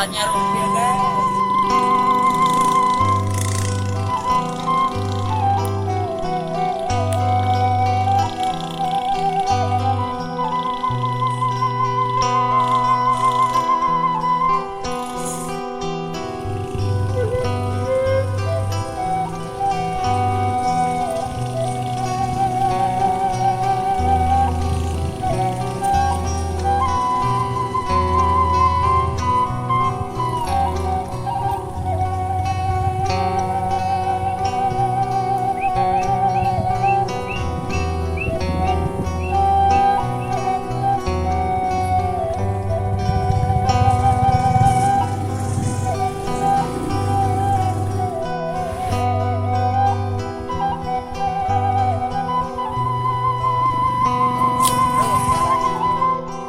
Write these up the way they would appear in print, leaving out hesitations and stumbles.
Biasanya rumpil guys.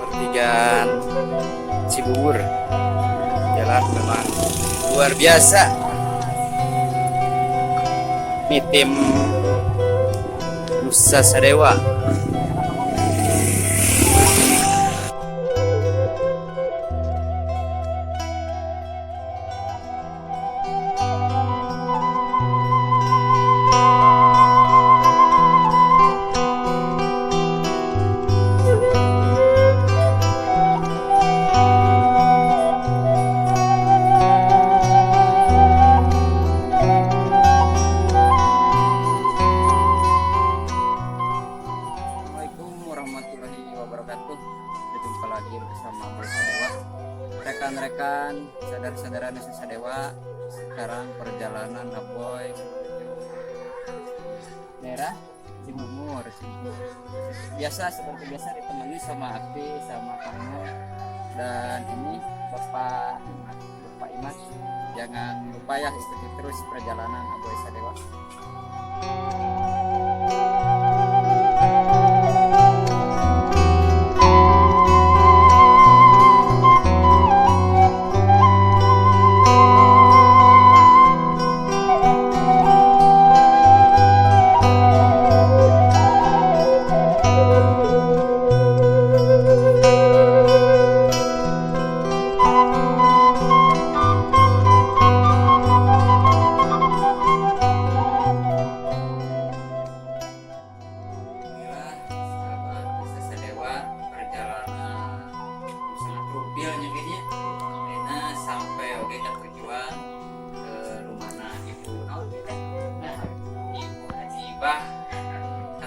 Pertigaan Cibubur, jalan memang luar biasa. Ini tim Nusa Sadewa. Warahmatullahi wabarakatuh. Berjumpa lagi bersama Boy Sadewa. Rekan-rekan, saudara-saudara Nusa Sadewa, sekarang perjalanan Aboy menuju daerah Cibubur. Biasa seperti biasa ditemani sama Akti, sama kamu, dan ini Bapak Imas. Jangan lupa ya ikuti terus perjalanan Aboy Sadewa.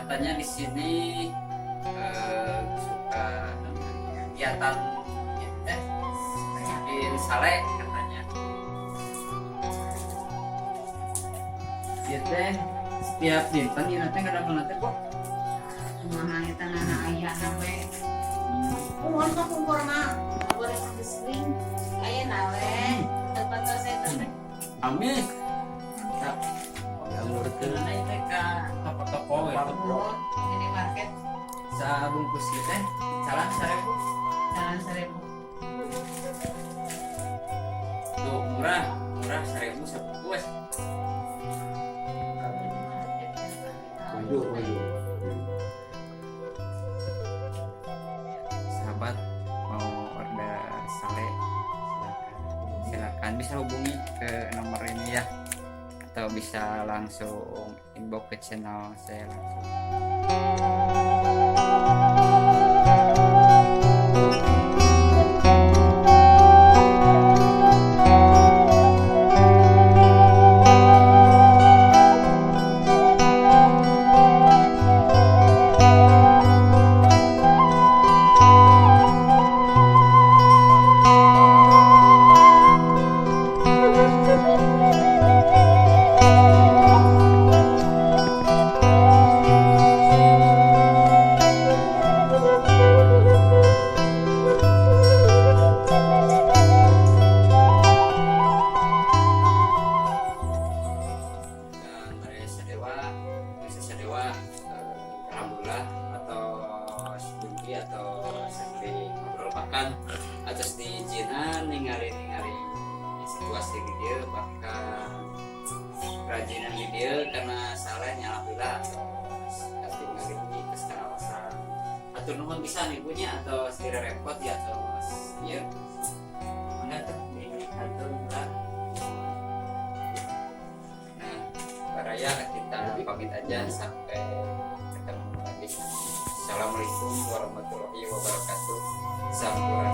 Katanya di sini suka kegiatan bikin sale katanya. Dia teh setiap dinten ini nanti nggak ada nanti kok. Mana kita nana ayah nawe. Umur mah umur mah boleh sering. Ayah nawe tempat saya teh. Amin. Mantap. Yang berkenan mereka toko-toko Ini market sabungkus teh salam 1000. jalan 1000. Tuh murah 1000 sebungkus. Waduh. Sahabat mau order sale silakan bisa hubungi ke nomor ini ya, atau bisa langsung inbox ke channel saya langsung. Atas diizinan ningali situasi di dia bahkan kerajinan di dia karena salahnya alhamdulillah pasti ngali ke sekarawasan atau nuhun bisa nih punya atau setira repot ya atau mas iya enggak tuh pamit aja, sampai ketemu lagi. Assalamualaikum warahmatullahi wabarakatuh. Sampurasun.